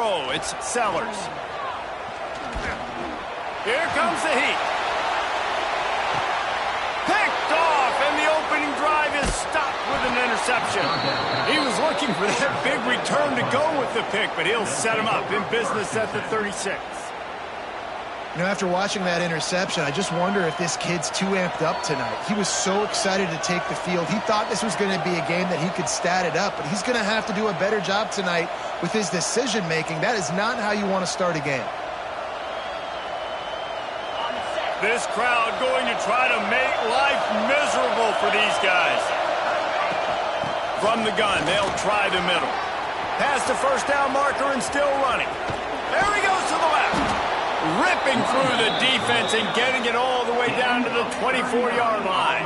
throw. It's Sellers. Here comes the heat. Picked off, and the opening drive is stopped with an interception. He was looking for that big return to go with the pick, but he'll set him up in business at the 36. You know, after watching that interception, I just wonder if this kid's too amped up tonight. He was so excited to take the field. He thought this was going to be a game that he could stat it up, but he's going to have to do a better job tonight with his decision-making. That is not how you want to start a game. This crowd going to try to make life miserable for these guys. From the gun, they'll try the middle. Past the first down marker and still running. There he goes to the left. Ripping through the defense and getting it all the way down to the 24-yard line.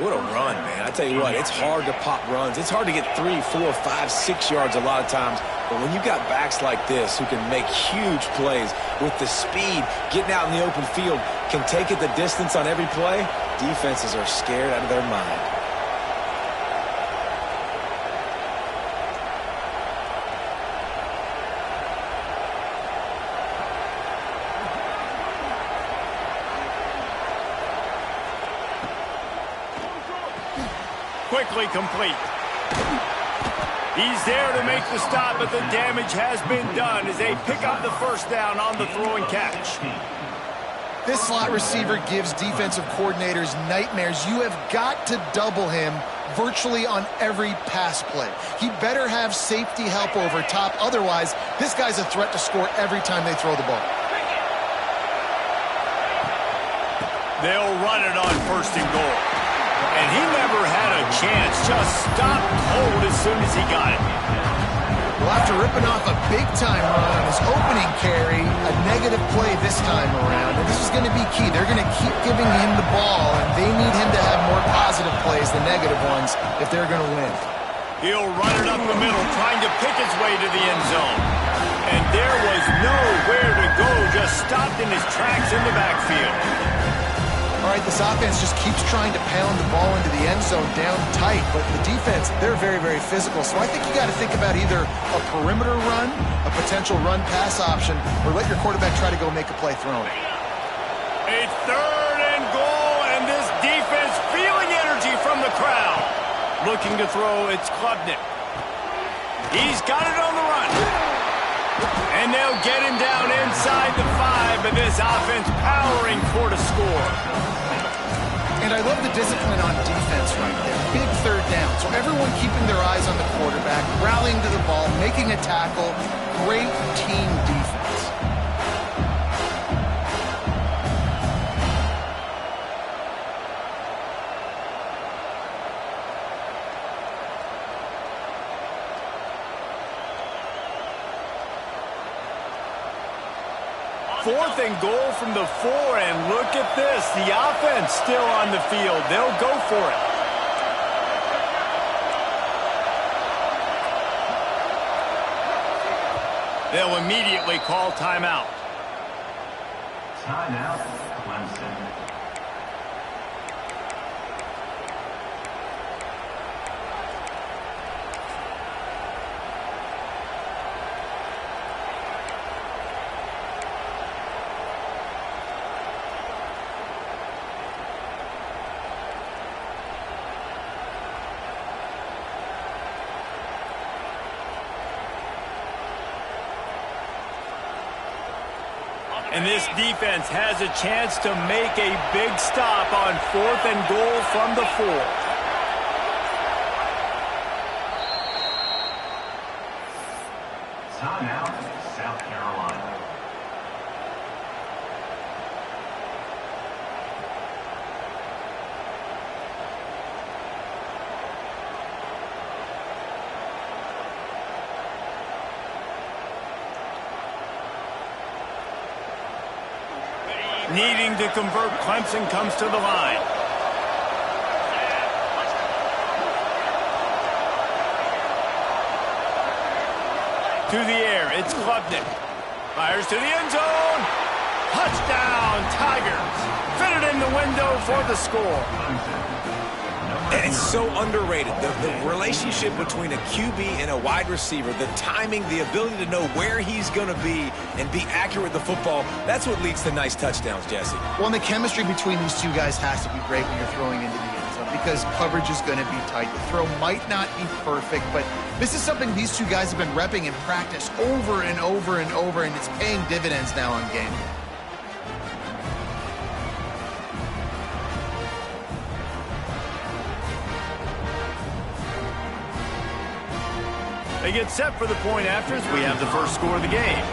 What a run, man. I tell you what, it's hard to pop runs. It's hard to get 3, 4, 5, 6 yards a lot of times. But when you got backs like this who can make huge plays with the speed, getting out in the open field, can take it the distance on every play, defenses are scared out of their mind. Quickly complete. He's there to make the stop, but the damage has been done as they pick up the first down on the throw and catch. This slot receiver gives defensive coordinators nightmares. You have got to double him virtually on every pass play. He better have safety help over top. Otherwise, this guy's a threat to score every time they throw the ball. They'll run it on first and goal. And he never had a chance, just stopped cold as soon as he got it. Well, after ripping off a big-time run on his opening carry, a negative play this time around, and this is going to be key. They're going to keep giving him the ball, and they need him to have more positive plays than negative ones if they're going to win. He'll run it up the middle, trying to pick his way to the end zone. And there was nowhere to go, just stopped in his tracks in the backfield. All right, this offense just keeps trying to pound the ball into the end zone down tight, but the defense, they're very, very physical. So I think you got to think about either a perimeter run, a potential run-pass option, or let your quarterback try to go make a play throwing. A third and goal, and this defense feeling energy from the crowd. Looking to throw, it's Klubnik. He's got it on the run. And they'll get him down inside the 5, but this offense powering for the score. And I love the discipline on defense right there. Big third down. So everyone keeping their eyes on the quarterback, rallying to the ball, making a tackle. Great team defense. Fourth and goal from the 4, and look at this. The offense still on the field. They'll go for it. They'll immediately call timeout. Timeout, Clemson. And this defense has a chance to make a big stop on 4th and goal from the 4. Timeout, South Carolina. Needing to convert, Clemson comes to the line. To the air, it's Klubnik. Fires to the end zone. Touchdown, Tigers. Fitted in the window for the score. And it's so underrated. The relationship between a QB and a wide receiver, the timing, the ability to know where he's going to be and be accurate with the football, that's what leads to nice touchdowns, Jesse. Well, and the chemistry between these two guys has to be great when you're throwing into the end zone because coverage is going to be tight. The throw might not be perfect, but this is something these two guys have been repping in practice over and over and over, and it's paying dividends now on game. They get set for the point after as we have the first score of the game.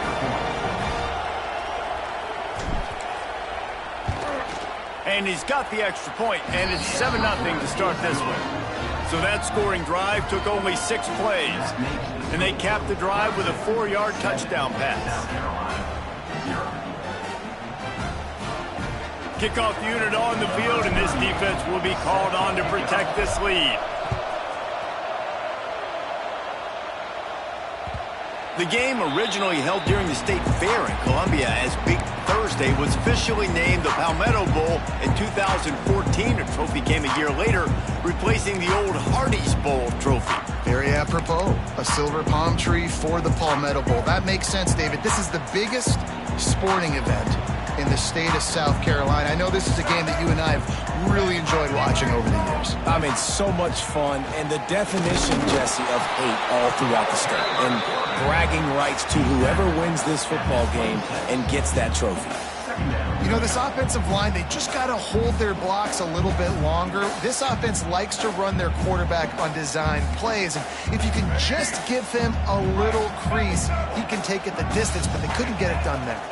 And he's got the extra point, and it's 7-0 to start this one. So that scoring drive took only 6 plays. And they capped the drive with a 4-yard touchdown pass. Kickoff unit on the field, and this defense will be called on to protect this lead. The game, originally held during the State Fair in Columbia as Big Thursday, was officially named the Palmetto Bowl in 2014. A trophy came a year later, replacing the old Hardee's Bowl trophy. Very apropos, a silver palm tree for the Palmetto Bowl. That makes sense, David. This is the biggest sporting event in the state of South Carolina. I know this is a game that you and I have really enjoyed watching over the years. I mean, so much fun, and the definition, Jesse, of hate all throughout the state. And bragging rights to whoever wins this football game and gets that trophy. You know, this offensive line, they just got to hold their blocks a little bit longer. This offense likes to run their quarterback on design plays. And if you can just give him a little crease, he can take it the distance, but they couldn't get it done there.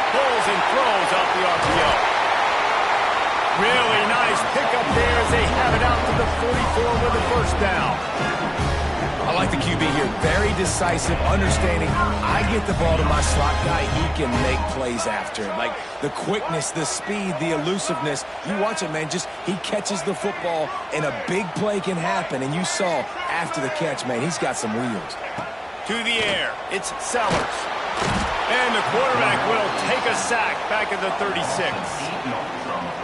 Pulls and throws off the RPO. Really nice pickup there as they have it out to the 44 with a first down. I like the QB here. Very decisive, understanding. I get the ball to my slot guy. He can make plays after it. Like the quickness, the speed, the elusiveness. You watch it, man. Just he catches the football and a big play can happen. And you saw after the catch, man, he's got some wheels. To the air. It's Sellers. And the quarterback will take a sack back at the 36.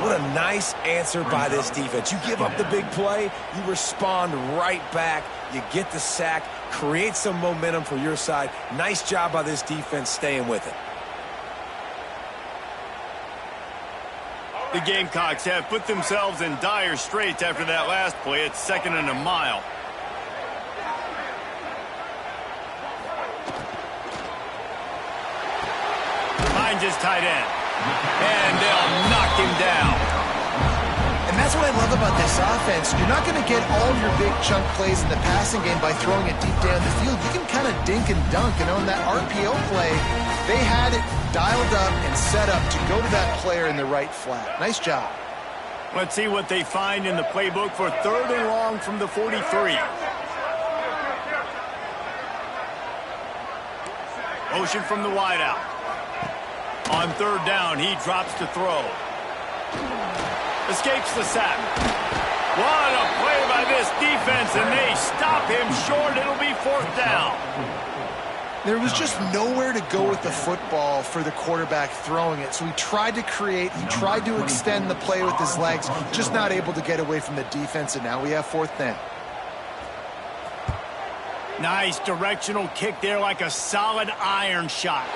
What a nice answer by this defense. You give up the big play, you respond right back, you get the sack, create some momentum for your side. Nice job by this defense staying with it. The Gamecocks have put themselves in dire straits after that last play. It's 2nd and a mile. Finds his tight end. And they'll knock him down. And that's what I love about this offense. You're not going to get all your big chunk plays in the passing game by throwing it deep down the field. You can kind of dink and dunk. And on that RPO play, they had it dialed up and set up to go to that player in the right flat. Nice job. Let's see what they find in the playbook for 3rd and long from the 43. Motion from the wideout. On 3rd down, he drops to throw. Escapes the sack. What a play by this defense, and they stop him short. It'll be 4th down. There was just nowhere to go with the football for the quarterback throwing it. So he tried to create, he tried to extend the play with his legs, just not able to get away from the defense, and now we have 4th down. Nice directional kick there like a solid iron shot.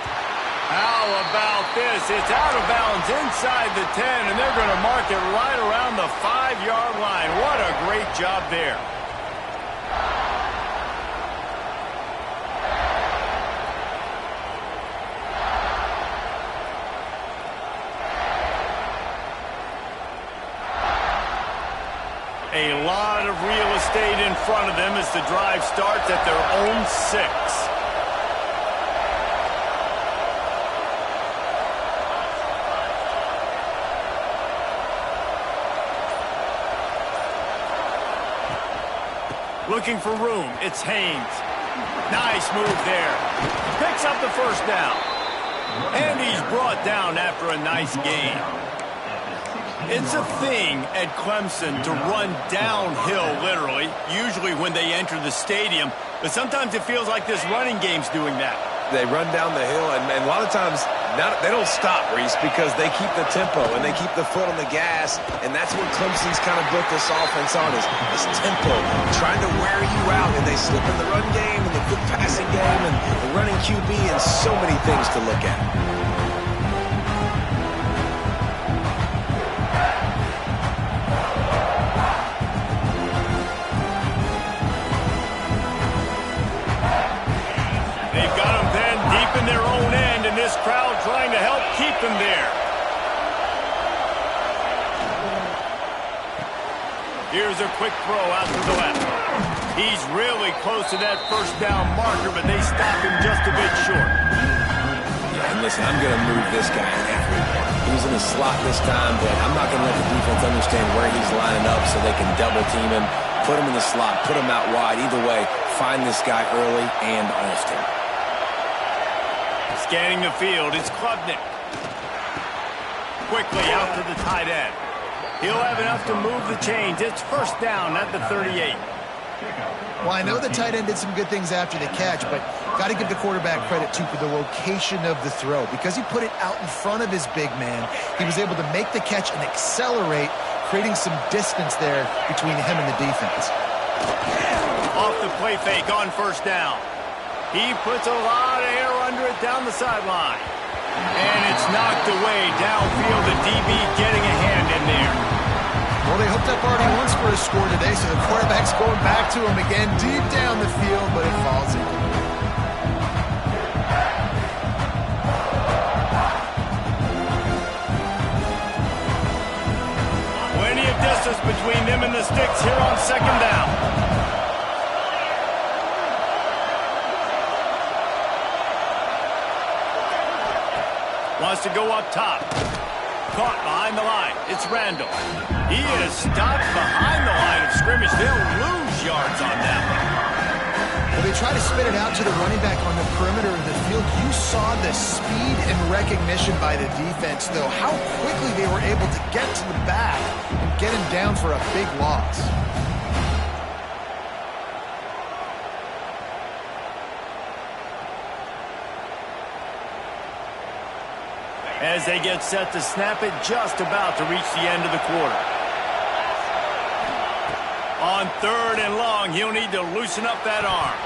How about this? It's out of bounds inside the 10, and they're going to mark it right around the 5-yard line. What a great job there. A lot of real estate in front of them as the drive starts at their own 6. Looking for room. It's Haynes. Nice move there. Picks up the first down. And he's brought down after a nice gain. It's a thing at Clemson to run downhill, literally, usually when they enter the stadium. But sometimes it feels like this running game's doing that. They run down the hill, and a lot of times they don't stop, Reese, because they keep the tempo and they keep the foot on the gas, and that's what Clemson's kind of built this offense on, is this tempo, trying to wear you out, and they slip in the run game and the quick passing game and the running QB and so many things to look at. They've got them then deep in their own end, and this crowd trying to help keep them there. Here's a quick throw out to the left. He's really close to that first down marker, but they stop him just a bit short. Yeah, and listen, I'm going to move this guy everywhere. He was in the slot this time, but I'm not going to let the defense understand where he's lining up so they can double team him, put him in the slot, put him out wide. Either way, find this guy early and often. Scanning the field, it's Klubnik. Quickly out to the tight end. He'll have enough to move the chains. It's first down at the 38. Well, I know the tight end did some good things after the catch, but got to give the quarterback credit, too, for the location of the throw. Because he put it out in front of his big man, he was able to make the catch and accelerate, creating some distance there between him and the defense. Off the play fake on first down. He puts a lot of air under it down the sideline. And it's knocked away downfield. The DB getting a hand in there. Well, they hooked up already once for a score today, so the quarterback's going back to him again deep down the field, but it falls in. Plenty of distance between them and the sticks here on second down. Wants to go up top. Caught behind the line. It's Randall. He is stopped behind the line of scrimmage. They'll lose yards on that one. Well, they try to spit it out to the running back on the perimeter of the field. You saw the speed and recognition by the defense, though. How quickly they were able to get to the back and get him down for a big loss. As they get set to snap it, just about to reach the end of the quarter. On third and long, he'll need to loosen up that arm.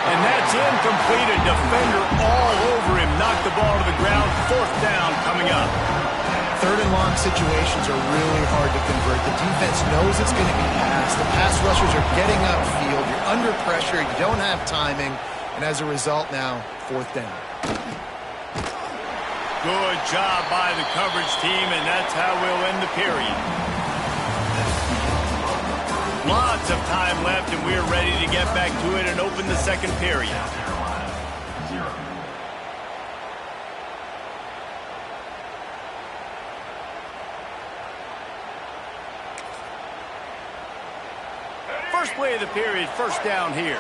And that's incomplete. A defender all over him. Knocked the ball to the ground. Fourth down coming up. Third and long situations are really hard to convert. The defense knows it's going to be passed. The pass rushers are getting upfield. You're under pressure. You don't have timing. And as a result now, fourth down. Good job by the coverage team, and that's how we'll end the period. Lots of time left, and we're ready to get back to it and open the second period. First play of the period, first down here.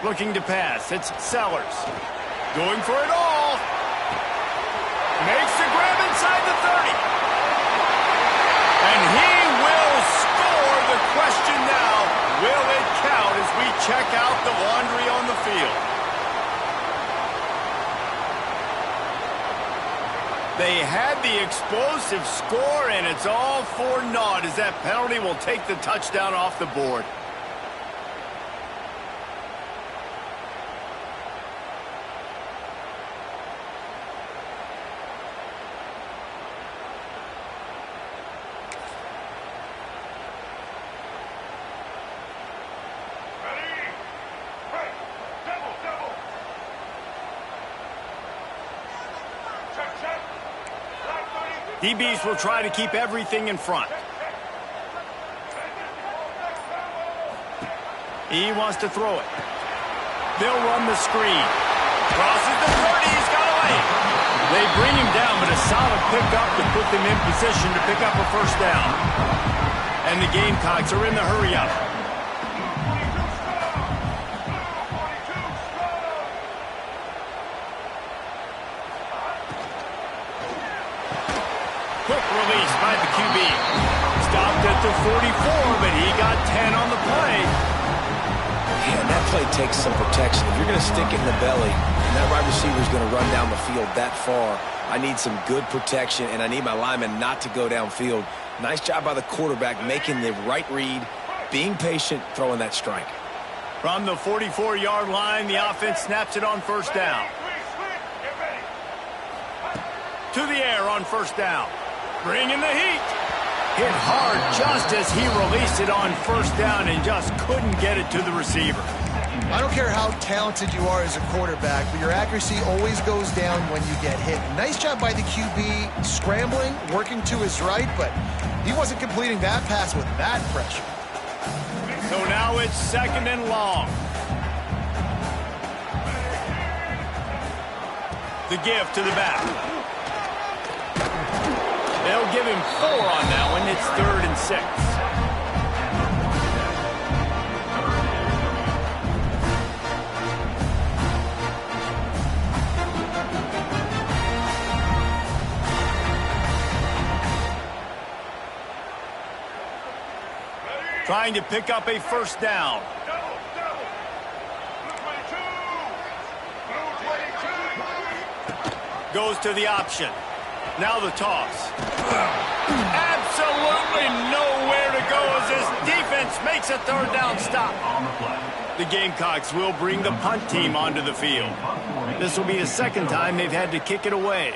Looking to pass. It's Sellers. Going for it all. Makes the grab inside the 30. And he will score. The question now, will it count as we check out the laundry on the field? They had the explosive score, and it's all for naught as that penalty will take the touchdown off the board. DBs will try to keep everything in front. He wants to throw it. They'll run the screen. Crosses the 30. He's got away. They bring him down, but a solid pickup to put them in position to pick up a first down. And the Gamecocks are in the hurry-up. Quick release by the QB. Stopped at the 44, but he got 10 on the play. Man, that play takes some protection. If you're going to stick it in the belly, and that wide receiver is going to run down the field that far, I need some good protection, and I need my lineman not to go downfield. Nice job by the quarterback making the right read, being patient, throwing that strike. From the 44-yard line, the offense snaps it on first down. To the air on first down. Bringing the heat. Hit hard just as he released it on first down and just couldn't get it to the receiver. I don't care how talented you are as a quarterback, but your accuracy always goes down when you get hit. Nice job by the QB scrambling, working to his right, but he wasn't completing that pass with that pressure. So now it's 2nd and long. The give to the back. They'll give him 4 on that one. It's 3rd and 6. Trying to pick up a first down. Goes to the option. Now the toss. Absolutely nowhere to go as this defense makes a 3rd down stop. The Gamecocks will bring the punt team onto the field. This will be the 2nd time they've had to kick it away.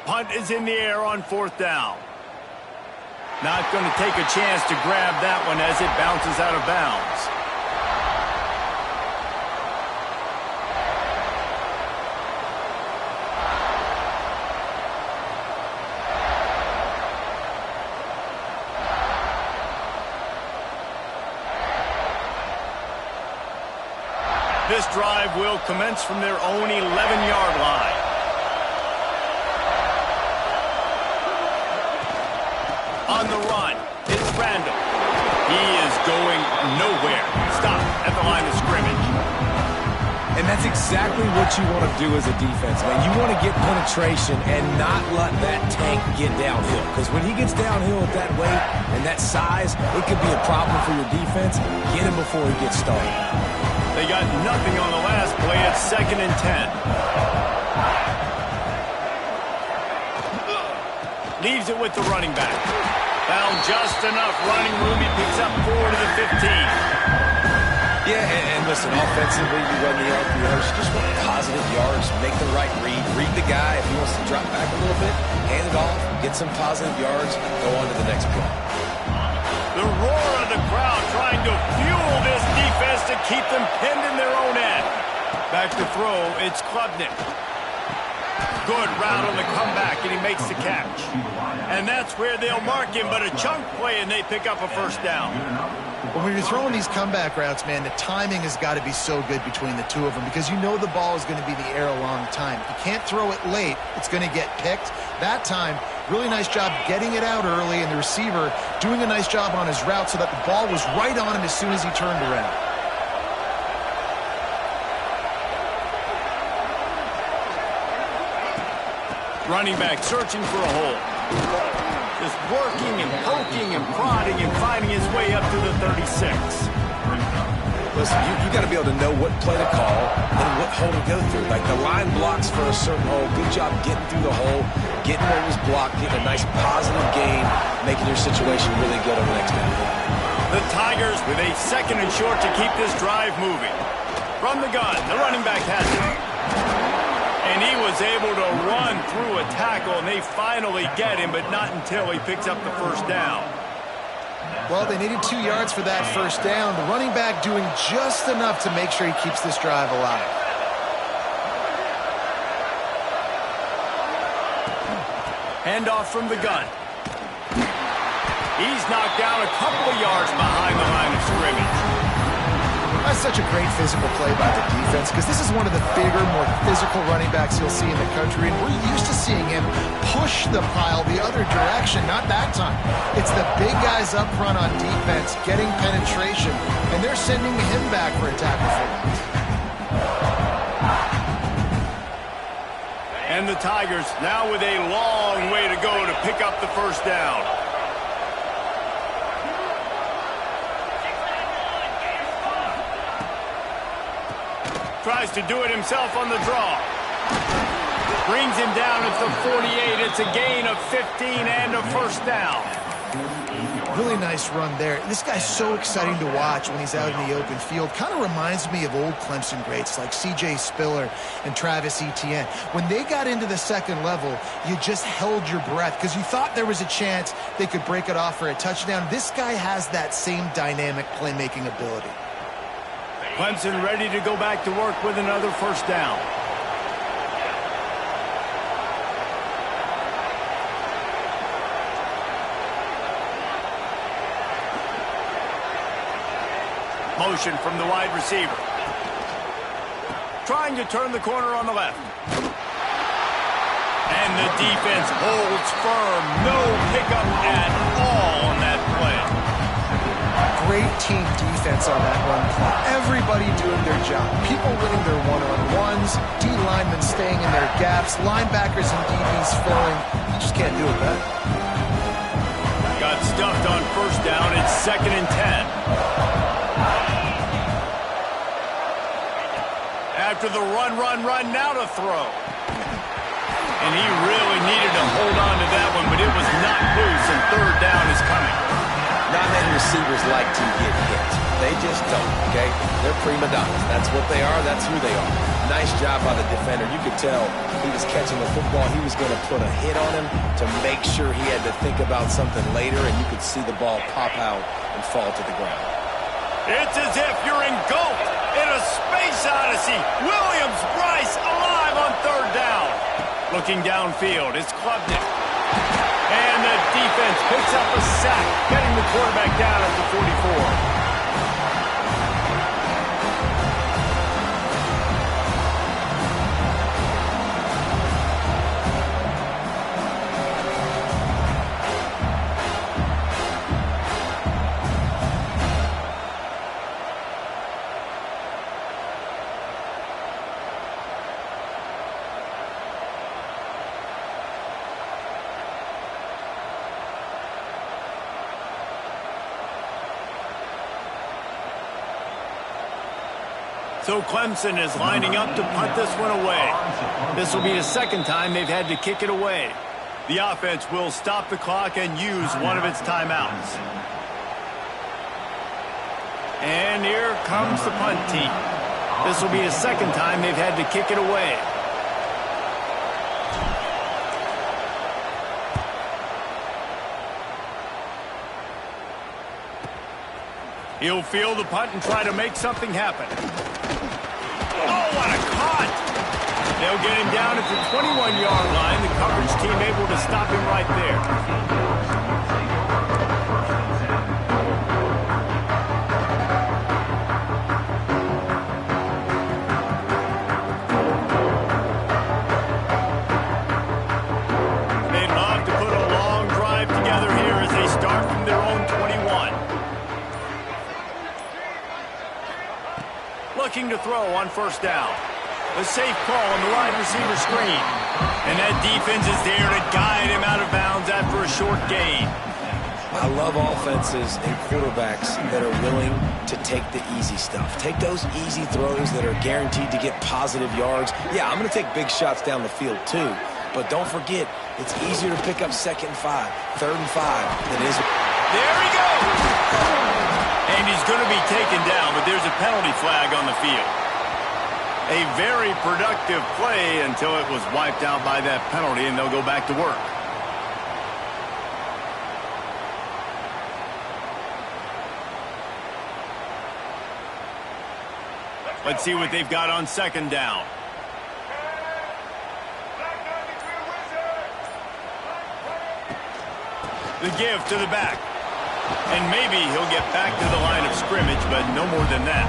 Punt is in the air on 4th down. Not going to take a chance to grab that one as it bounces out of bounds. This drive will commence from their own 11-yard line. On the run, it's Randall. He is going nowhere. Stop at the line of scrimmage. And that's exactly what you want to do as a defense, man. You want to get penetration and not let that tank get downhill. Because when he gets downhill at that weight and that size, it could be a problem for your defense. Get him before he gets started. They got nothing on the last play. It's 2nd and 10. Leaves it with the running back. Found just enough running room. He picks up 4 to the 15. Yeah, and listen, offensively, you run the RPOs. You just want positive yards, make the right read. Read the guy. If he wants to drop back a little bit, hand it off, get some positive yards, go on to the next play. The roar of the crowd trying to fuel this defense to keep them pinned in their own end. Back to throw, it's Klubnik. Good route on the comeback, and he makes the catch. And that's where they'll mark him, but a chunk play, and they pick up a first down. Well, when you're throwing these comeback routes, man, the timing has got to be so good between the two of them because you know the ball is going to be in the air a long time. You can't throw it late. It's going to get picked. That time, really nice job getting it out early, and the receiver doing a nice job on his route so that the ball was right on him as soon as he turned around. Running back searching for a hole. Just working and poking and prodding and finding his way up to the 36. Listen, you got to be able to know what play to call and what hole to go through. Like the line blocks for a certain hole. Good job getting through the hole, getting where it was blocked, getting a nice positive gain, making your situation really good on the next down. The Tigers with a 2nd and short to keep this drive moving. From the gun, the running back has it. And he was able to run through a tackle, and they finally get him, but not until he picks up the first down. Well, they needed 2 yards for that first down. The running back doing just enough to make sure he keeps this drive alive. Handoff from the gun. He's knocked down a couple of yards behind the line of scrimmage. That's such a great physical play by the defense because this is one of the bigger, more physical running backs you'll see in the country, and we're used to seeing him push the pile the other direction. Not that time. It's the big guys up front on defense getting penetration, and they're sending him back for a tackle for loss. And the Tigers now with a long way to go to pick up the first down. Tries to do it himself on the draw. Brings him down at the 48. It's a gain of 15 and a first down. Really nice run there. This guy's so exciting to watch when he's out in the open field. Kind of reminds me of old Clemson greats like C.J. Spiller and Travis Etienne. When they got into the second level, you just held your breath because you thought there was a chance they could break it off for a touchdown. This guy has that same dynamic playmaking ability. Clemson ready to go back to work with another first down. Motion from the wide receiver. Trying to turn the corner on the left. And the defense holds firm. No pickup at all on that play. Great team defense on that run play. Everybody doing their job. People winning their one-on-ones, D linemen staying in their gaps, linebackers and DBs filling. You just can't do it better. Got stuffed on first down. It's 2nd and 10. After the run, now to throw. And he really needed to hold on to that one, but it was not loose, and third down is coming. Not many receivers like to get hit. They just don't, okay? They're prima donnas. That's what they are. That's who they are. Nice job by the defender. You could tell he was catching the football. He was going to put a hit on him to make sure he had to think about something later, and you could see the ball pop out and fall to the ground. It's as if you're engulfed in a space odyssey. Williams Bryce alive on third down. Looking downfield, it's Klubnik. And the defense picks up a sack, getting the quarterback down at the 44. So Clemson is lining up to punt this one away. This will be the second time they've had to kick it away. The offense will stop the clock and use one of its timeouts. And here comes the punt team. This will be the second time they've had to kick it away. He'll field the punt and try to make something happen. Oh, what a cut! They'll get him down at the 21-yard line. The coverage team able to stop him right there. They'd love to put a long drive together here as they start from their own 21. Looking to throw on first down. A safe call on the wide receiver screen. And that defense is there to guide him out of bounds after a short gain. I love offenses and quarterbacks that are willing to take the easy stuff. Take those easy throws that are guaranteed to get positive yards. Yeah, I'm going to take big shots down the field too. But don't forget, it's easier to pick up 2nd and 5, 3rd and 5 than it is. There he goes! And he's going to be taken down, but there's a penalty flag on the field. A very productive play until it was wiped out by that penalty, and they'll go back to work. Let's see what they've got on 2nd down. The give to the back. And maybe he'll get back to the line of scrimmage, but no more than that.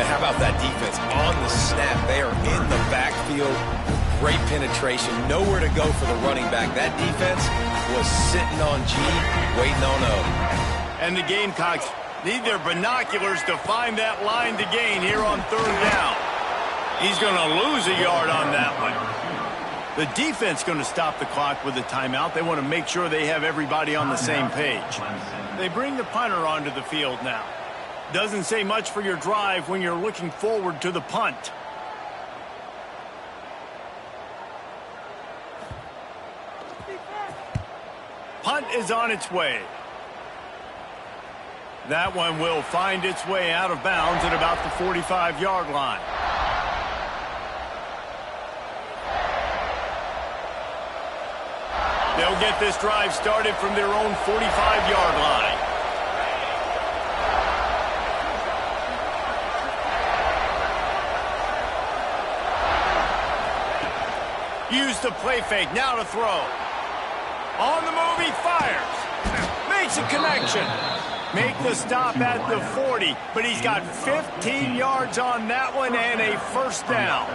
Man, how about that defense on the snap? They are in the backfield. Great penetration. Nowhere to go for the running back. That defense was sitting on G, waiting on O. And the Gamecocks need their binoculars to find that line to gain here on third down. He's going to lose a yard on that one. The defense going to stop the clock with a timeout. They want to make sure they have everybody on the same page. They bring the punter onto the field now. Doesn't say much for your drive when you're looking forward to the punt. Punt is on its way. That one will find its way out of bounds at about the 45-yard line. They'll get this drive started from their own 45-yard line. Use the play fake, now to throw. On the move, he fires. Makes a connection. Make the stop at the 40, but he's got 15 yards on that one and a first down.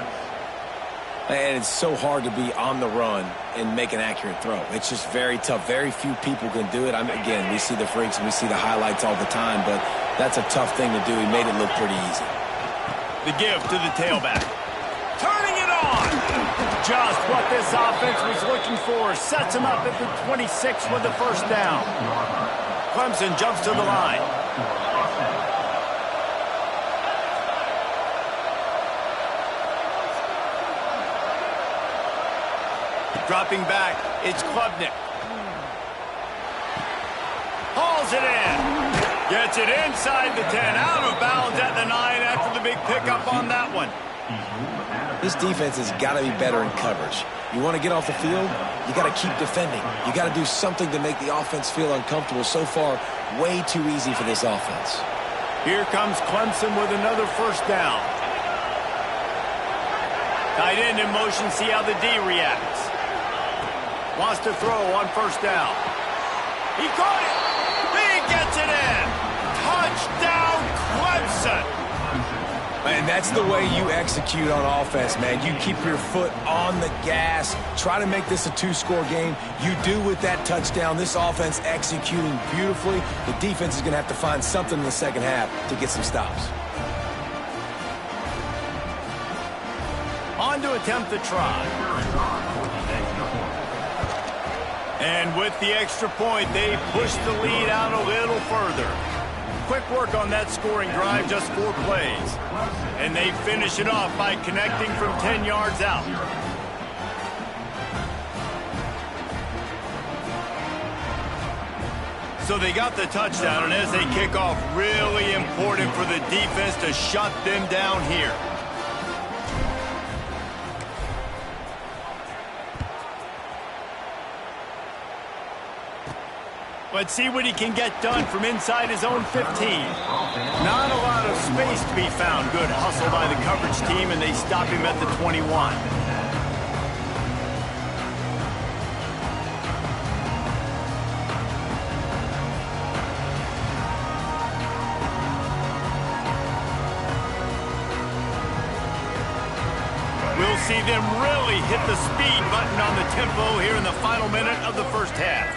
And it's so hard to be on the run and make an accurate throw. It's just very tough. Very few people can do it. Again, we see the freaks and we see the highlights all the time, but that's a tough thing to do. He made it look pretty easy. The give to the tailback. Turning it on. Just what this offense was looking for. Sets him up at the 26 with the first down. Clemson jumps to the line. Dropping back, it's Klubnik. Hauls it in. Gets it inside the 10. Out of bounds at the 9 after the big pickup on that one. This defense has got to be better in coverage. You want to get off the field, you got to keep defending. You got to do something to make the offense feel uncomfortable. So far, way too easy for this offense. Here comes Clemson with another first down. Tight end in motion, see how the D reacts. Wants to throw on first down. He caught it. He gets it in. Touchdown, Clemson. And that's the way you execute on offense, man. You keep your foot on the gas. Try to make this a two-score game. You do with that touchdown. This offense executing beautifully. The defense is going to have to find something in the second half to get some stops. On to attempt the try. And with the extra point, they push the lead out a little further. Quick work on that scoring drive, just 4 plays. And they finish it off by connecting from 10 yards out. So they got the touchdown, and as they kick off, really important for the defense to shut them down here. Let's see what he can get done from inside his own 15. Not a lot of space to be found. Good hustle by the coverage team, and they stop him at the 21. We'll see them really hit the speed button on the tempo here in the final minute of the first half.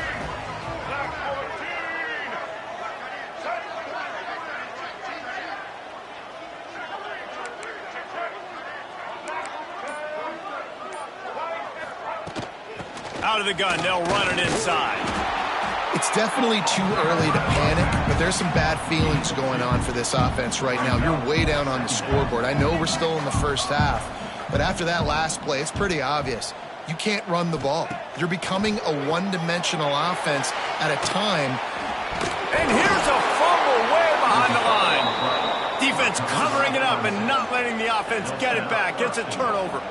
Out of the gun, they'll run it inside. It's definitely too early to panic, but there's some bad feelings going on for this offense right now. You're way down on the scoreboard. I know we're still in the first half, but after that last play, it's pretty obvious. You can't run the ball. You're becoming a one-dimensional offense at a time. And here's a fumble way behind the line. Defense covering it up and not letting the offense get it back. It's a turnover.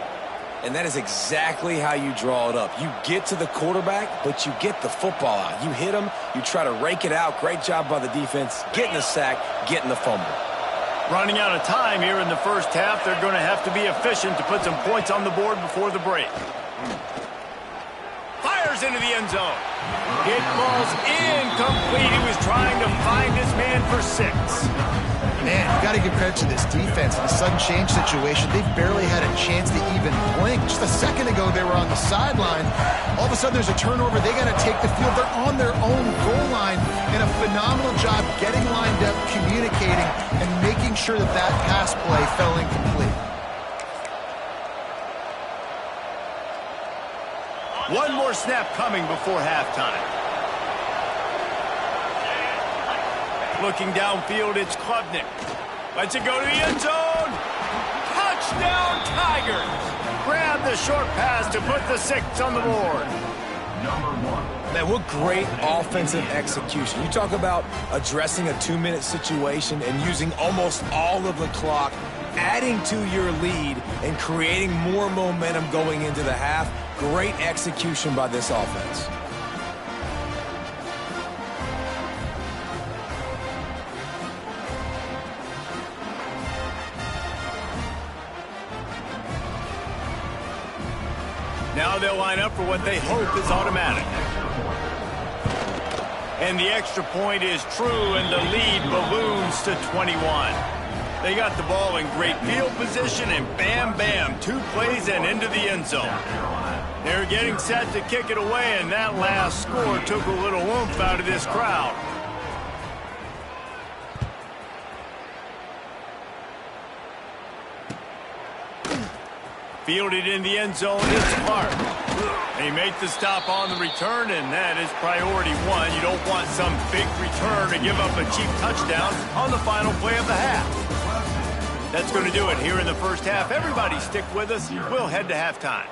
And that is exactly how you draw it up. You get to the quarterback, but you get the football out. You hit him, you try to rake it out. Great job by the defense, getting the sack, getting the fumble. Running out of time here in the first half. They're going to have to be efficient to put some points on the board before the break. Fires into the end zone. It falls incomplete. He was trying to find his man for 6. Man, you got to give credit to this defense. In a sudden change situation, they've barely had a chance to even blink. Just a second ago, they were on the sideline. All of a sudden, there's a turnover. They got to take the field. They're on their own goal line, and a phenomenal job getting lined up, communicating, and making sure that that pass play fell incomplete. One more snap coming before halftime. Looking downfield, it's Klubnik. Lets it go to the end zone. Touchdown, Tigers. Grab the short pass to put the 6 on the board. Man, what great offensive execution. You talk about addressing a 2-minute situation and using almost all of the clock, adding to your lead and creating more momentum going into the half. Great execution by this offense. Now they'll line up for what they hope is automatic. And the extra point is true, and the lead balloons to 21. They got the ball in great field position, and bam, bam, 2 plays and into the end zone. They're getting set to kick it away, and that last score took a little oomph out of this crowd. Fielded in the end zone, it's Clark. They make the stop on the return, and that is priority 1. You don't want some big return to give up a cheap touchdown on the final play of the half. That's going to do it here in the first half. Everybody stick with us. We'll head to halftime.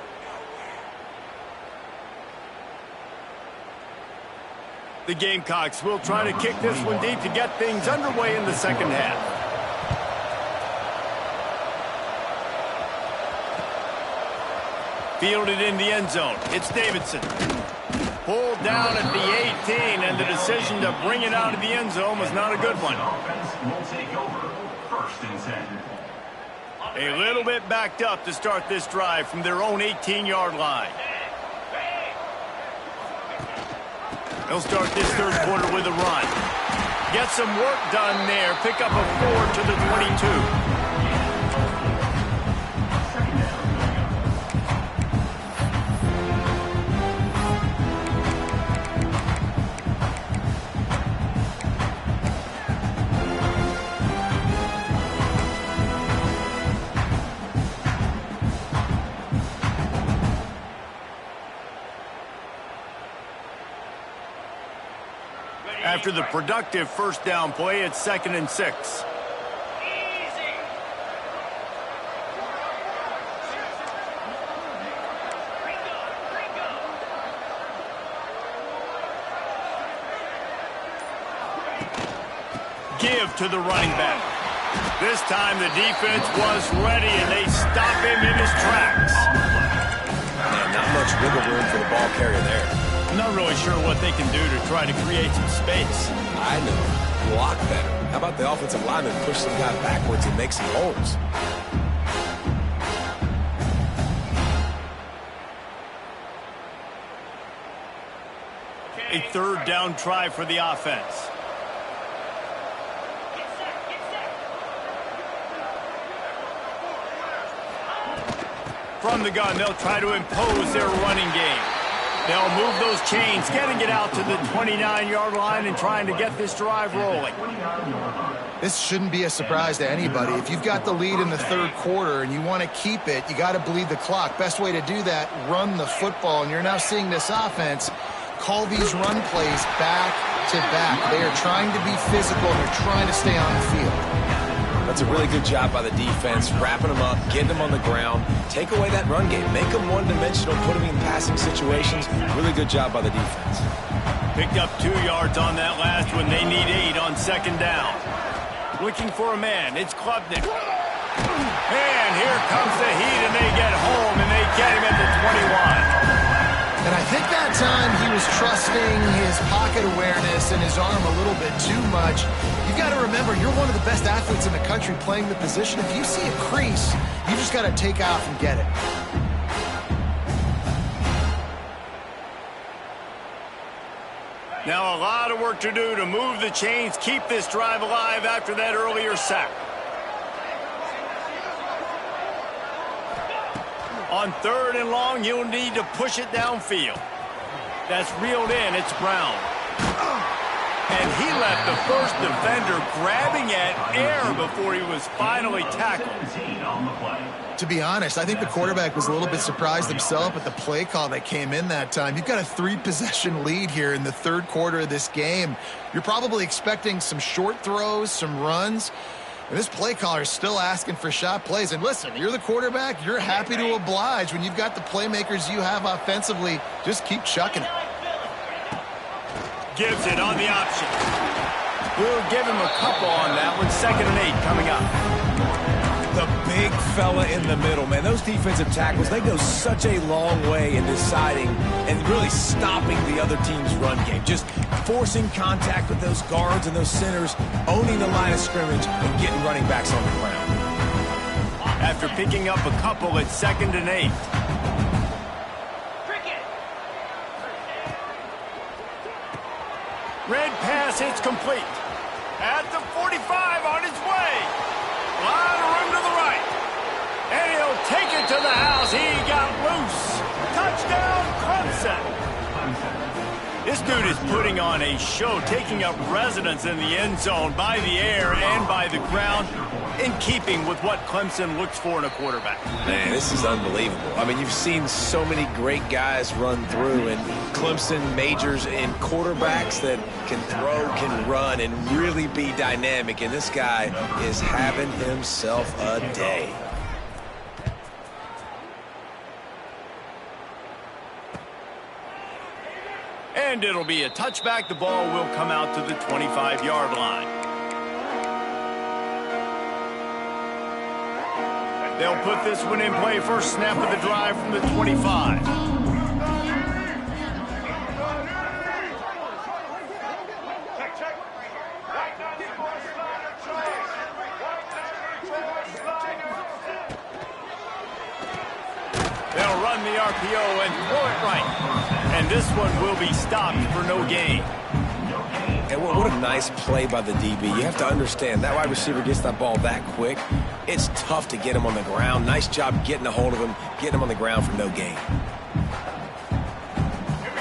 The Gamecocks will try to kick this one deep to get things underway in the second half. Fielded in the end zone. It's Davidson. Pulled down at the 18, and the decision to bring it out of the end zone was not a good one. A little bit backed up to start this drive from their own 18-yard line. They'll start this third quarter with a run. Get some work done there. Pick up a 4 to the 22. After the productive first down play, it's 2nd and 6. Give to the running back. This time the defense was ready, and they stop him in his tracks. Man, not much wiggle room for the ball carrier there. I'm not really sure what they can do to try to create some space. I know. Block better. How about the offensive lineman push some guy backwards and make some holes? A third down try for the offense. From the gun, they'll try to impose their running game. They'll move those chains, getting it out to the 29-yard line and trying to get this drive rolling. This shouldn't be a surprise to anybody. If you've got the lead in the third quarter and you want to keep it, you got to bleed the clock. Best way to do that, run the football. And you're now seeing this offense call these run plays back to back. They are trying to be physical, and they're trying to stay on the field. That's a really good job by the defense, wrapping them up, getting them on the ground, take away that run game, make them one-dimensional, put them in passing situations. Really good job by the defense. Picked up 2 yards on that last one. They need 8 on 2nd down. Looking for a man. It's Klubnik. And here comes the heat, and they get home, and they get him at the 21. And I think that time he was trusting his pocket awareness and his arm a little bit too much. You've got to remember, you're one of the best athletes in the country playing the position. If you see a crease, you just got to take off and get it. Now a lot of work to do to move the chains, keep this drive alive after that earlier sack. On 3rd and long, he'll need to push it downfield. That's reeled in. It's Brown. And he left the first defender grabbing at air before he was finally tackled. To be honest, I think the quarterback was a little bit surprised himself at the play call that came in that time. You've got a 3-possession lead here in the 3rd quarter of this game. You're probably expecting some short throws, some runs. And this play caller is still asking for shot plays. And listen, you're the quarterback. You're happy to oblige. When you've got the playmakers you have offensively, just keep chucking it. Gives it on the option. We'll give him a couple on that one. 2nd and 8 coming up. The big fella in the middle, man. Those defensive tackles, they go such a long way in deciding and really stopping the other team's run game. Just forcing contact with those guards and those centers, owning the line of scrimmage, and getting running backs on the ground. After picking up a couple, it's 2nd and 8. Red pass hits complete. At the 45 on his way. Line of room to the right. And he'll take it to the house. He got loose. Touchdown, Clemson. This dude is putting on a show, taking up residence in the end zone by the air and by the ground, in keeping with what Clemson looks for in a quarterback. Man, this is unbelievable. I mean, you've seen so many great guys run through, and Clemson majors in quarterbacks that can throw, can run, and really be dynamic. And this guy is having himself a day. And it'll be a touchback. The ball will come out to the 25-yard line. They'll put this one in play. First snap of the drive from the 25. They'll run the RPO and throw it right. And this one will be stopped for no gain. And what a nice play by the DB. You have to understand, that wide receiver gets that ball that quick. It's tough to get him on the ground. Nice job getting a hold of him, getting him on the ground for no gain.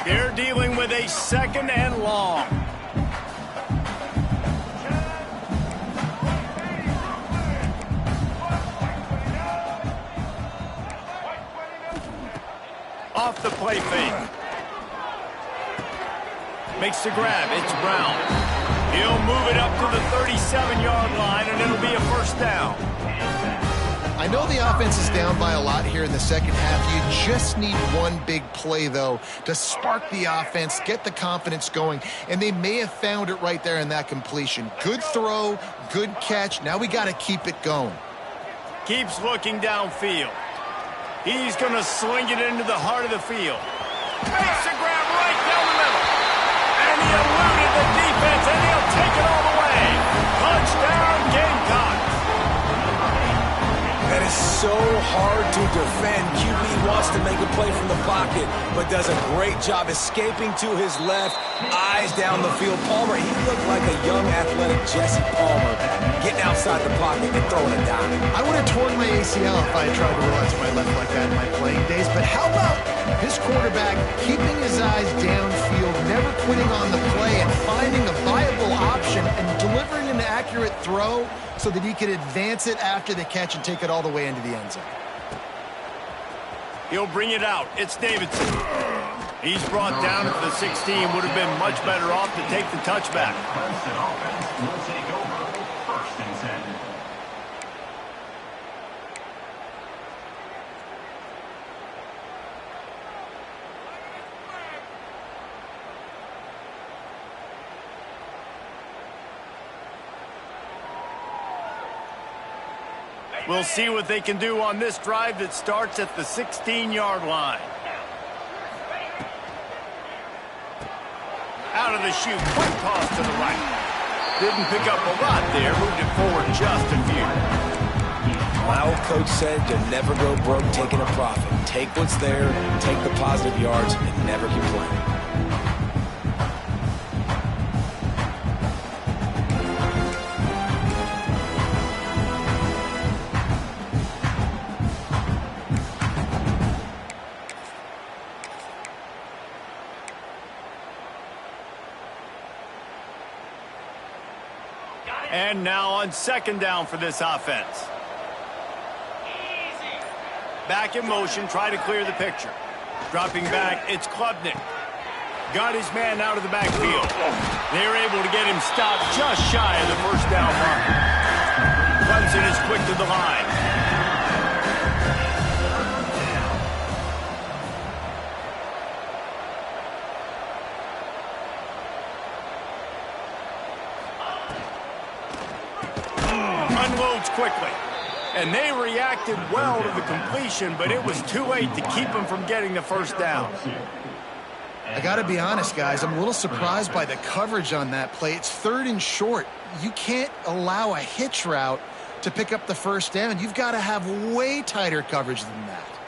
They're dealing with a 2nd and long. Off the play fake. Makes the grab. It's Brown. He'll move it up to the 37-yard line, and it'll be a first down. I know the offense is down by a lot here in the second half. You just need one big play, though, to spark the offense, get the confidence going, and they may have found it right there in that completion. Good throw, good catch. Now we got to keep it going. Keeps looking downfield. He's going to sling it into the heart of the field. Makes the grab right down the middle. And he eluded the defense, and he'll take it all the way. Touchdown, Gamecocks. That is so hard to defend. QB wants to make a play from the pocket, but does a great job escaping to his left, eyes down the field. Palmer, he looked like a young athletic Jesse Palmer, getting outside the pocket and throwing a dime. I would have torn my ACL if I had tried to roll out to my left like that in my playing days, but how about this quarterback keeping his eyes downfield, never quitting on the play, and finding a viable option and delivering an accurate throw so that he could advance it after the catch and take it all the way into the end zone. He'll bring it out. It's Davidson. He's brought down at the 16. Would have been much better off to take the touchback. Clemson offense will take over 1st and 10. We'll see what they can do on this drive that starts at the 16-yard line. Out of the chute, quick toss to the right. Didn't pick up a lot there, moved it forward just a few. My old coach said you never go broke taking a profit. Take what's there, take the positive yards, and never complain. And now on second down for this offense. Back in motion, try to clear the picture. Dropping back, it's Klubnik. Got his man out of the backfield. They were able to get him stopped just shy of the first down mark. Clemson is quick to the line. Unloads quickly. And they reacted well to the completion, but it was too late to keep him from getting the first down. I got to be honest, guys. I'm a little surprised by the coverage on that play. It's 3rd and short. You can't allow a hitch route to pick up the first down. You've got to have way tighter coverage than that.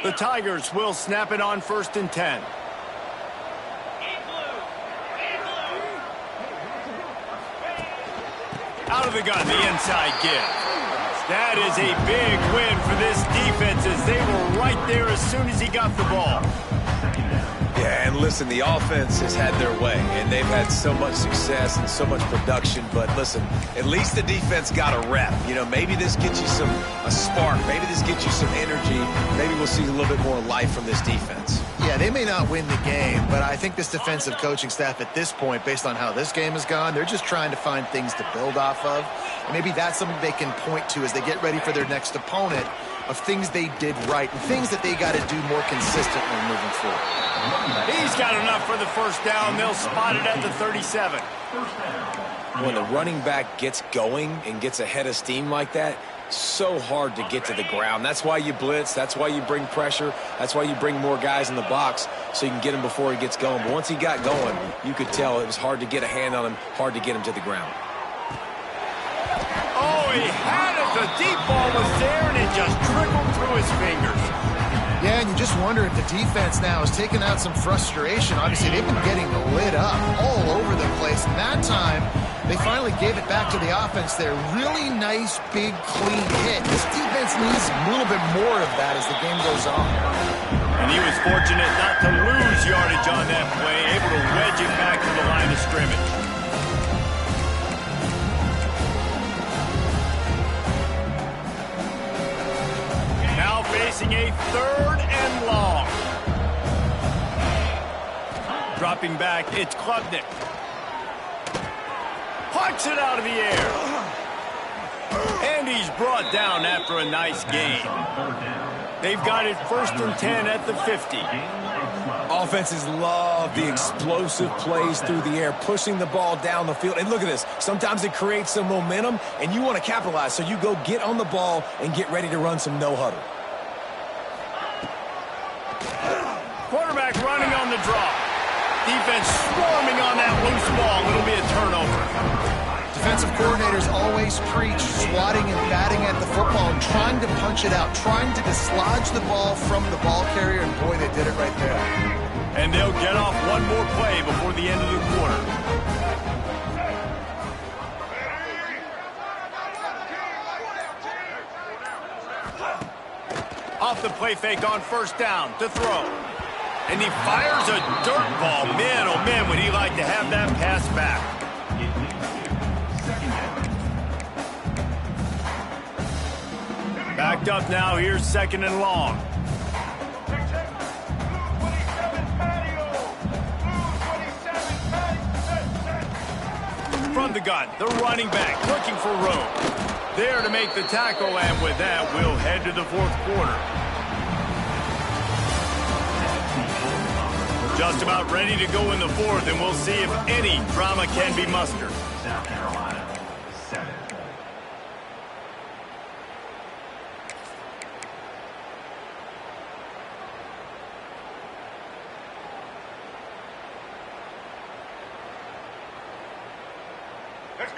The Tigers will snap it on 1st and 10. Out of the gun, the inside give. That is a big win for this defense as they were right there as soon as he got the ball. Yeah, and listen, the offense has had their way, and they've had so much success and so much production. But listen, at least the defense got a rep. You know, maybe this gets you a spark. Maybe this gets you some energy. Maybe we'll see a little bit more life from this defense. Yeah, they may not win the game, but I think this defensive coaching staff at this point, based on how this game has gone, they're just trying to find things to build off of. And maybe that's something they can point to as they get ready for their next opponent, of things they did right and things that they got to do more consistently moving forward. He's got enough for the first down. They'll spot it at the 37. When the running back gets going and gets ahead of steam like that, so hard to get to the ground. That's why you blitz. That's why you bring pressure. That's why you bring more guys in the box so you can get him before he gets going. But once he got going, you could tell it was hard to get a hand on him, hard to get him to the ground. Oh, he had it. The deep ball was there, and it just trickled through his fingers. Yeah, and you just wonder if the defense now is taking out some frustration. Obviously, they've been getting lit up all over the place. And that time, they finally gave it back to the offense there. Really nice, big, clean hit. This defense needs a little bit more of that as the game goes on. And he was fortunate not to lose yardage on that play, able to wedge it back to the line of scrimmage. Now facing a 3rd and long. Dropping back, it's Klubnik. Punch it out of the air. And he's brought down after a nice gain. They've got it 1st and 10 at the 50. Offenses love the explosive plays through the air, pushing the ball down the field. And look at this. Sometimes it creates some momentum, and you want to capitalize. So you go get on the ball and get ready to run some no-huddle. Quarterback running on the draw. Defense swarming on that loose ball. It'll be a turnover. Defensive coordinators always preach swatting and batting at the football and trying to punch it out, trying to dislodge the ball from the ball carrier, and boy, they did it right there. And they'll get off one more play before the end of the quarter. Off the play fake on 1st down to throw. And he fires a dirt ball. Man, oh man, would he like to have that pass back. Backed up now, here's 2nd and long. From the gun, the running back looking for room. There to make the tackle, and with that, we'll head to the 4th quarter. Just about ready to go in the 4th, and we'll see if any drama can be mustered. South Carolina, 7.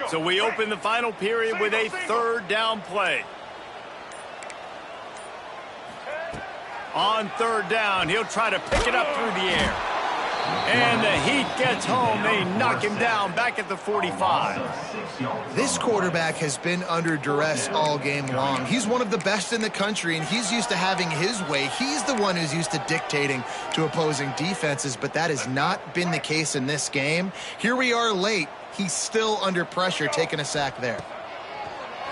So we open the final period with a 3rd down play. On 3rd down, he'll try to pick it up through the air. And the Heat gets home. They knock him down back at the 45. This quarterback has been under duress all game long. He's one of the best in the country, and he's used to having his way. He's the one who's used to dictating to opposing defenses, but that has not been the case in this game. Here we are late. he's still under pressure taking a sack there.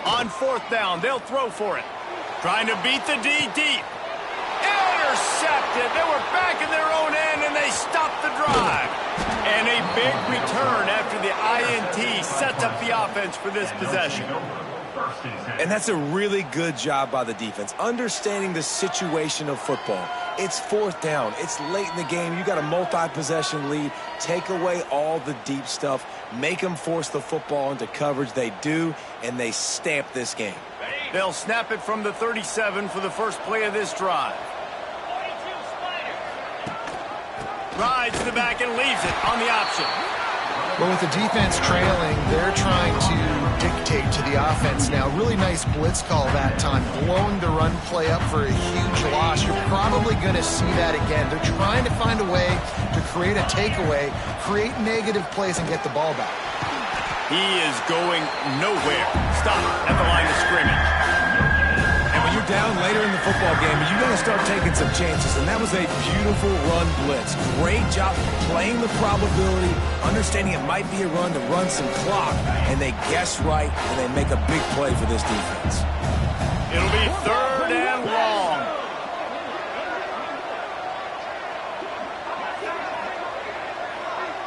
On 4th down, they'll throw for it. Trying to beat the D deep. Intercepted. They were back in their own end, and they stopped the drive. And a big return after the INT sets up the offense for this possession. And that's a really good job by the defense, understanding the situation of football. It's 4th down. It's late in the game. You got a multi-possession lead. Take away all the deep stuff. Make them force the football into coverage. They do, and they stamp this game. They'll snap it from the 37 for the first play of this drive. Rides the back and leaves it on the option. Well, with the defense trailing, they're trying to dictate to the offense now. Really nice blitz call that time, blowing the run play up for a huge loss. You're probably going to see that again. They're trying to find a way to create a takeaway, create negative plays, and get the ball back. He is going nowhere. Stop at the line of scrimmage. And when you're down later in the football game, you got to start taking some chances, and that was a beautiful run blitz. Great job playing the probability, understanding it might be a run to run some clock, and they guess right, and they make a big play for this defense. It'll be 3rd and long.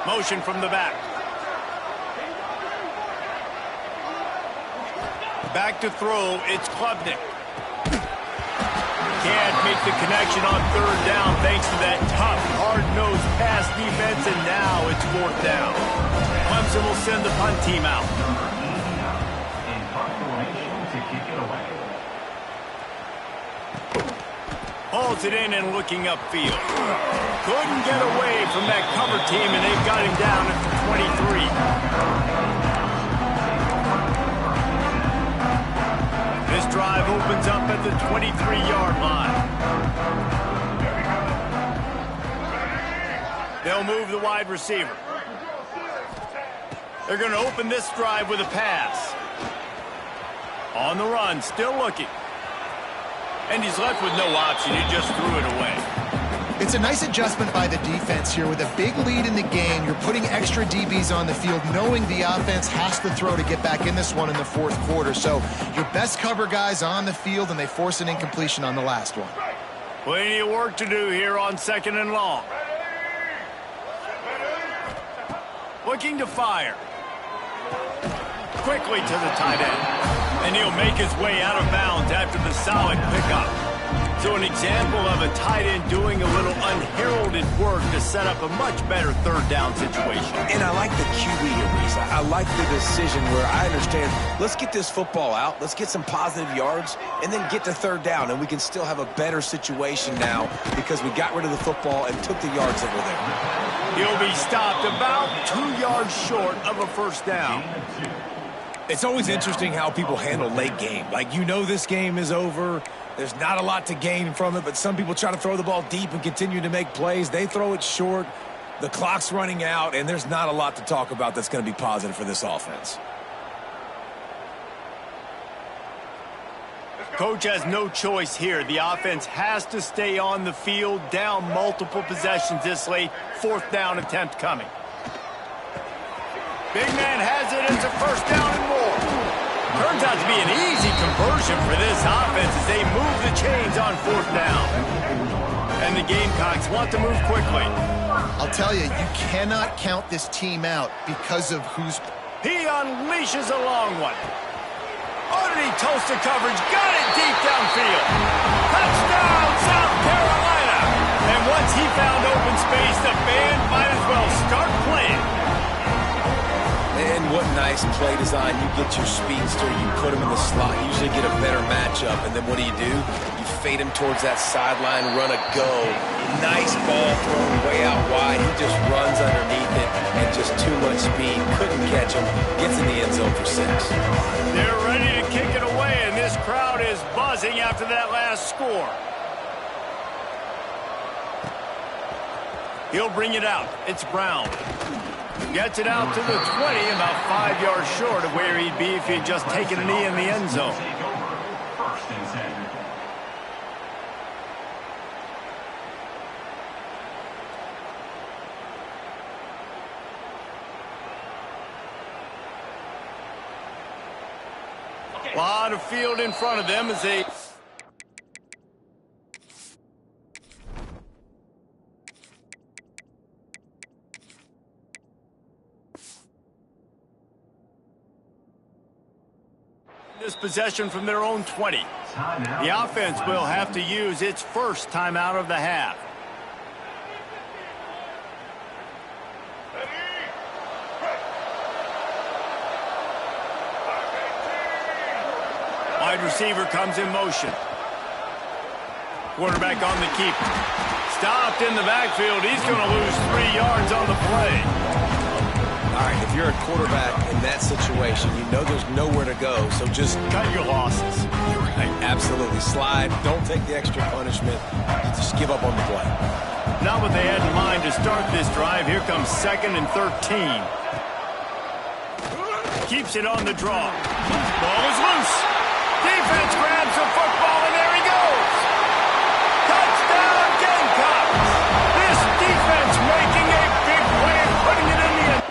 Motion from the back. Back to throw, it's Klubnik. Can't make the connection on 3rd down thanks to that tough, hard-nosed pass defense, and now it's 4th down. Clemson will send the punt team out. In punt formation to kick it away. Hauls it in and looking upfield. Couldn't get away from that cover team, and they've got him down at the 23. This drive opens up at the 23-yard line. They'll move the wide receiver. They're going to open this drive with a pass. On the run, still looking. And he's left with no option. He just threw it away. It's a nice adjustment by the defense here. With a big lead in the game, you're putting extra DBs on the field, knowing the offense has to throw to get back in this one in the 4th quarter. So your best cover guys on the field, and they force an incompletion on the last one. Plenty of work to do here on 2nd and long. Looking to fire. Quickly to the tight end. And he'll make his way out of bounds after the solid pickup. So an example of a tight end doing a little unheralded work to set up a much better 3rd down situation. And I like the QB here, Reese. I like the decision where I understand, let's get this football out, let's get some positive yards, and then get to 3rd down, and we can still have a better situation now because we got rid of the football and took the yards that were there. He'll be stopped about 2 yards short of a 1st down. It's always interesting how people handle late game. Like, you know this game is over. There's not a lot to gain from it, but some people try to throw the ball deep and continue to make plays. They throw it short. The clock's running out, and there's not a lot to talk about that's going to be positive for this offense. Coach has no choice here. The offense has to stay on the field, down multiple possessions this late. 4th down attempt coming. Big man has it. It's a 1st down and more. Turns out to be an easy conversion for this offense as they move the chains on 4th down. And the Gamecocks want to move quickly. I'll tell you, you cannot count this team out because of who's... He unleashes a long one. Underneath toasted coverage, got it deep downfield. Touchdown, South Carolina. And once he found open space, the band might as well start playing. And what nice play design. You get your speedster, you put him in the slot, you usually get a better matchup, and then what do? You fade him towards that sideline, run a go. Nice ball thrown way out wide. He just runs underneath it, and just too much speed. Couldn't catch him. Gets in the end zone for 6. They're ready to kick it away, and this crowd is buzzing after that last score. He'll bring it out. It's Brown. Gets it out to the 20, about 5 yards short of where he'd be if he'd just taken a knee in the end zone. A lot of field in front of them as they... this possession from their own 20. The offense will have to use its first timeout of the half. Wide receiver comes in motion. Quarterback on the keeper. Stopped in the backfield. He's going to lose 3 yards on the play. All right, if you're a quarterback in that situation, you know there's nowhere to go, so just cut your losses. You're right, absolutely. Slide, don't take the extra punishment. Just give up on the play. Not what they had in mind to start this drive. Here comes 2nd and 13. Keeps it on the draw. Ball is loose. Defense grabs the football, and there he goes. Touchdown, Gamecocks. This defense making a big play and putting it in the end.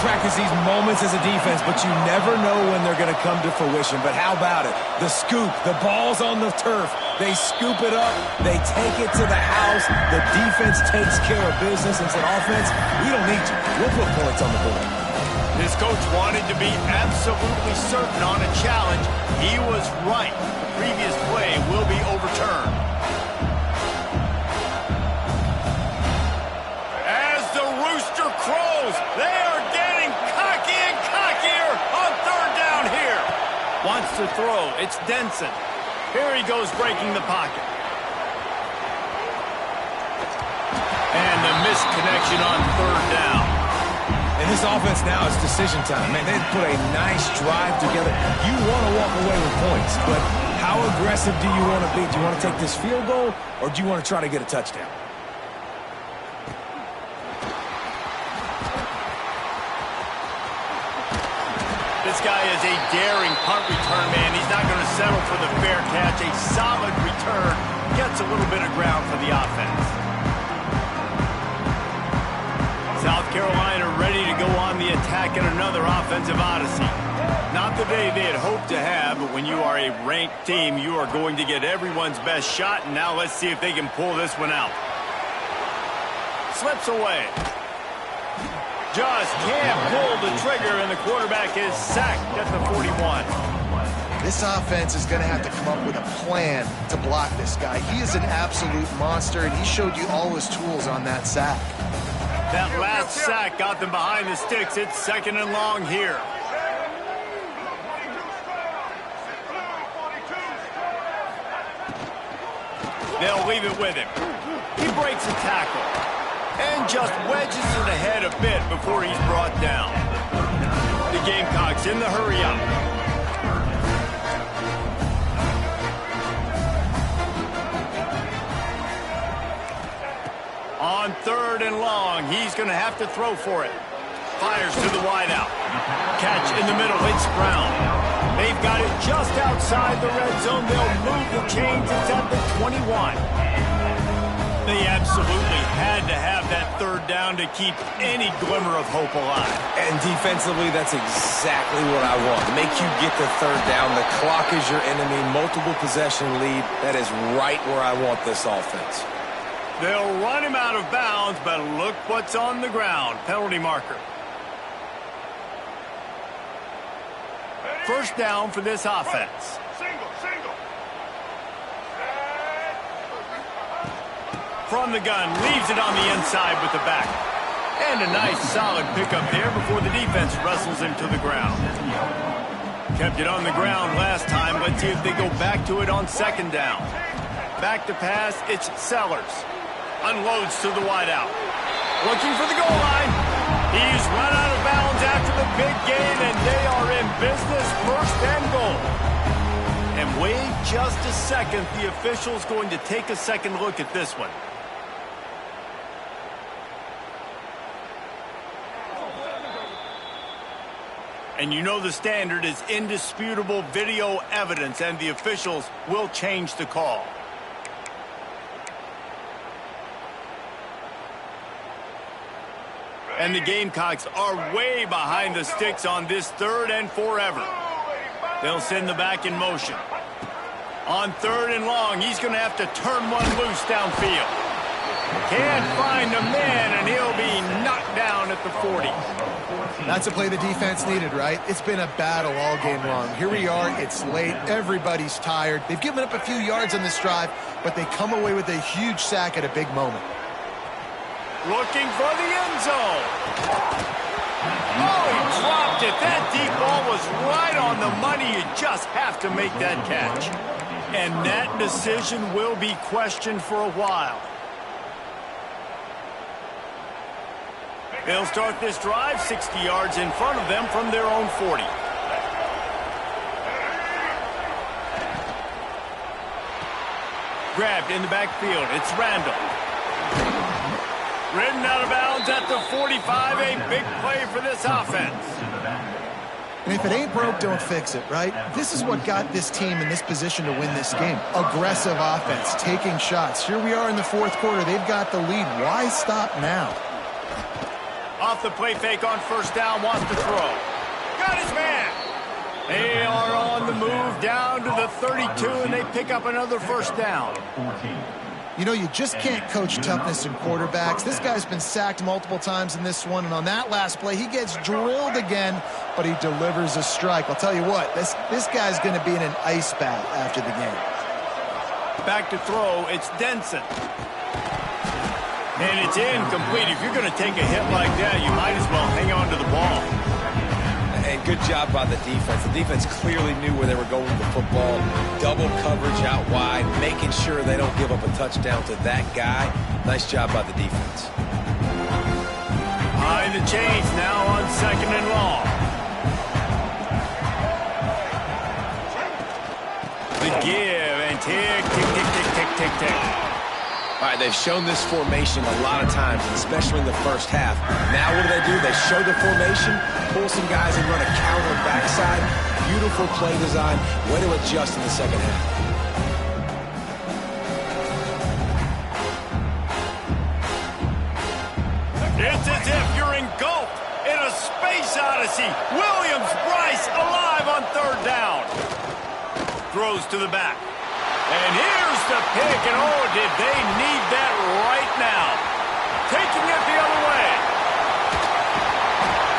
Practice these moments as a defense, but you never know when they're going to come to fruition. But how about it? The scoop, the ball's on the turf. They scoop it up. They take it to the house. The defense takes care of business and said, offense, we don't need you. We'll put points on the board. This coach wanted to be absolutely certain on a challenge. He was right. The previous play will be overturned. As the rooster crows, they are getting cocky and cockier on 3rd down here. Wants to throw. It's Denson. Here he goes breaking the pocket. And the missed connection on 3rd down. And this offense now is decision time. Man, they put a nice drive together. You want to walk away with points, but how aggressive do you want to be? Do you want to take this field goal, or do you want to try to get a touchdown? This guy is a daring punt return man. He's not going to settle for the fair catch. A solid return gets a little bit of ground for the offense. South Carolina ready to go on the attack in another offensive odyssey. Not the day they had hoped to have, but when you are a ranked team, you are going to get everyone's best shot, and now let's see if they can pull this one out. Slips away. Just can't pull the trigger, and the quarterback is sacked at the 41. This offense is going to have to come up with a plan to block this guy. He is an absolute monster, and he showed you all his tools on that sack. That last sack got them behind the sticks. It's 2nd and long here. They'll leave it with him. He breaks a tackle and just wedges it ahead a bit before he's brought down. The Gamecocks in the hurry-up. On 3rd and long, he's going to have to throw for it. Fires to the wideout. Catch in the middle. It's Brown. They've got it just outside the red zone. They'll move the chains. It's at the 21. They absolutely had to have that 3rd down to keep any glimmer of hope alive. And defensively, that's exactly what I want. Make you get the 3rd down. The clock is your enemy. Multiple possession lead. That is right where I want this offense. They'll run him out of bounds, but look what's on the ground. Penalty marker. First down for this offense. From the gun, leaves it on the inside with the back. And a nice solid pickup there before the defense wrestles him to the ground. Kept it on the ground last time. Let's see if they go back to it on 2nd down. Back to pass, it's Sellers. Unloads to the wideout. Looking for the goal line. He's run out of bounds after the big gain, and they are in business, 1st and goal. And wait just a second. The official's going to take a second look at this one. And you know the standard is indisputable video evidence, and the officials will change the call. And the Gamecocks are way behind the sticks on this 3rd and forever. They'll send the back in motion. On 3rd and long, he's going to have to turn one loose downfield. Can't find a man, and he'll be knocked down at the 40. That's a play the defense needed, right? It's been a battle all game long. Here we are. It's late. Everybody's tired. They've given up a few yards on this drive, but they come away with a huge sack at a big moment. Looking for the end zone. Oh, he dropped it. That deep ball was right on the money. You just have to make that catch. And that decision will be questioned for a while. They'll start this drive 60 yards in front of them from their own 40. Grabbed in the backfield. It's Randall. Ridden out of bounds at the 45. A big play for this offense. And if it ain't broke, don't fix it, right? This is what got this team in this position to win this game. Aggressive offense, taking shots. Here we are in the 4th quarter. They've got the lead. Why stop now? Off the play fake on 1st down, wants to throw. Got his man. They are on the move down to the 32, and they pick up another 1st down. You know, you just can't coach toughness in quarterbacks. This guy's been sacked multiple times in this one, and on that last play, he gets drilled again, but he delivers a strike. I'll tell you what, this guy's going to be in an ice bath after the game. Back to throw, it's Denson. And it's incomplete. If you're going to take a hit like that, you might as well hang on to the ball. And good job by the defense. The defense clearly knew where they were going with the football. Double coverage out wide, making sure they don't give up a touchdown to that guy. Nice job by the defense. Behind the chains now on 2nd and long. The give and tick, tick, tick, tick, tick, tick, tick. All right, they've shown this formation a lot of times, especially in the 1st half. Now what do? They show the formation, pull some guys and run a counter backside. Beautiful play design. Way to adjust in the 2nd half. It's as if you're engulfed in a space odyssey. Williams-Brice alive on 3rd down. Throws to the back. And here's the pick, and oh, did they need that right now. Taking it the other way.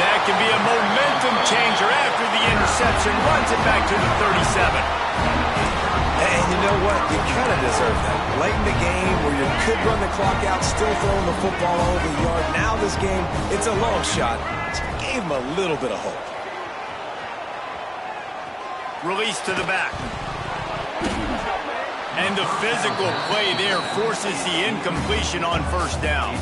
That can be a momentum changer after the interception. Runs it back to the 37. And you know what? You kind of deserve that. Late in the game where you could run the clock out, still throwing the football over the yard. Now this game, it's a long shot. So it gave him a little bit of hope. Release to the back. And the physical play there forces the incompletion on 1st down.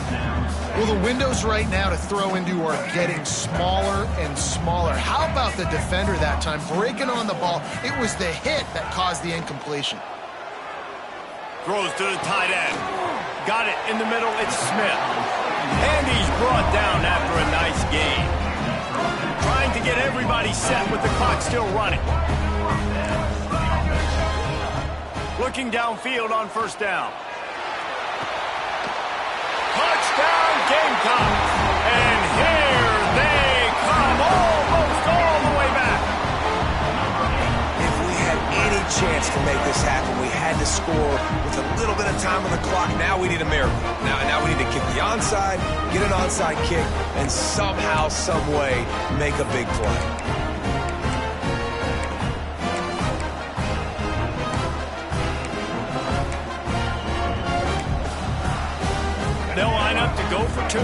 Well, the windows right now to throw into are getting smaller and smaller. How about the defender that time breaking on the ball? It was the hit that caused the incompletion. Throws to the tight end. Got it in the middle. It's Smith. And he's brought down after a nice gain. Trying to get everybody set with the clock still running. Looking downfield on 1st down. Touchdown Gamecocks. And here they come almost all the way back. If we had any chance to make this happen, we had to score with a little bit of time on the clock. Now we need a miracle. Now we need to kick the onside, get an onside kick, and somehow, some way, make a big play. They'll line up to go for 2.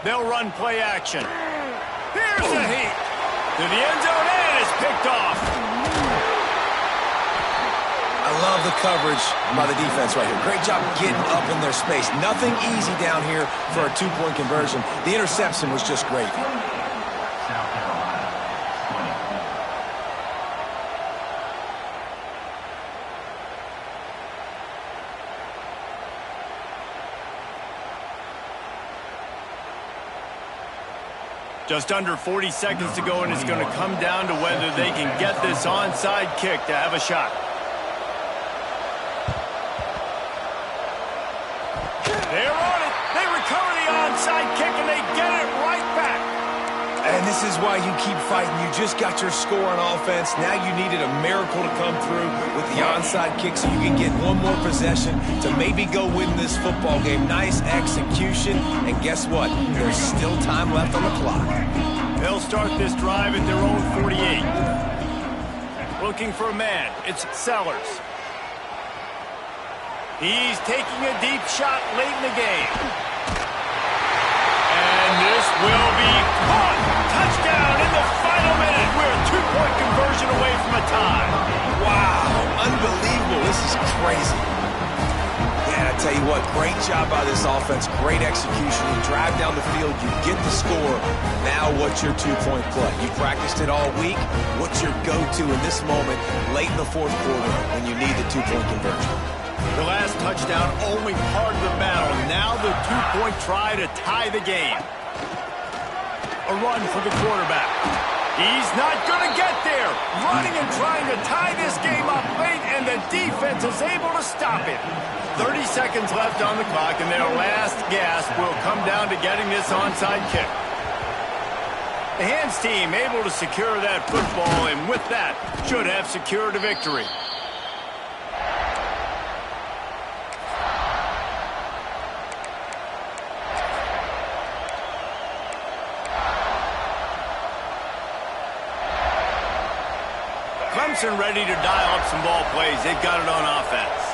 They'll run play action. Here's a heat. To the end zone and it's picked off. I love the coverage by the defense right here. Great job getting up in their space. Nothing easy down here for a 2-point conversion. The interception was just great. Just under 40 seconds to go, and it's going to come down to whether they can get this onside kick to have a shot. They're on it. They recover the onside kick, and they get it right back. And this is why you keep fighting. You just got your score on offense. Now you needed a miracle to come through with the onside kick so you can get one more possession to maybe go win this football game. Nice execution. And guess what? There's still time left on the clock. They'll start this drive at their own 48. Looking for a man. It's Sellers. He's taking a deep shot late in the game. And this will be caught. Touchdown in the final minute. We're a two-point conversion away from a tie. Wow, unbelievable. This is crazy. Yeah, I tell you what, great job by this offense. Great execution. You drive down the field, you get the score. Now what's your two-point play? You practiced it all week. What's your go-to in this moment late in the fourth quarter when you need the two-point conversion? The last touchdown only part of the battle. Now the two-point try to tie the game. A run for the quarterback. He's not going to get there. Running and trying to tie this game up late, and the defense is able to stop it. 30 seconds left on the clock, and their last gasp will come down to getting this onside kick. The hands team able to secure that football, and with that, should have secured a victory. Clemson ready to dial up some ball plays. They've got it on offense.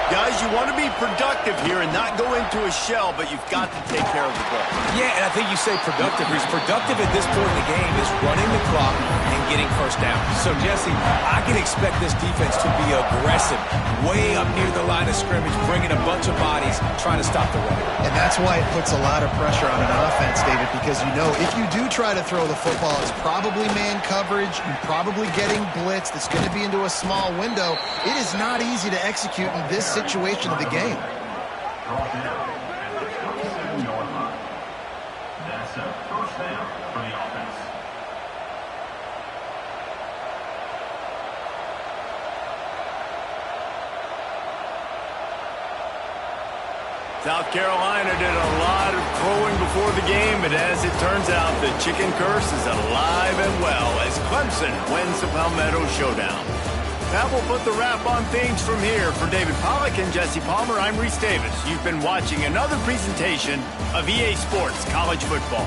Guys, you want to be productive here and not go into a shell, but you've got to take care of the ball. Yeah, and I think you say productive. He's productive at this point in the game is running the clock and getting first down. So, Jesse, I can expect this defense to be aggressive, way up near the line of scrimmage, bringing a bunch of bodies, trying to stop the run. And that's why it puts a lot of pressure on an offense, David, because you know if you do try to throw the football, it's probably man coverage. You're probably getting blitzed. It's going to be into a small window. It is not easy to execute in this situation of the game. That's a first down for the offense. South Carolina did a lot of throwing before the game, but as it turns out, the chicken curse is alive and well as Clemson wins the Palmetto Showdown. That will put the wrap on things from here. For David Pollack and Jesse Palmer, I'm Reese Davis. You've been watching another presentation of EA Sports College Football.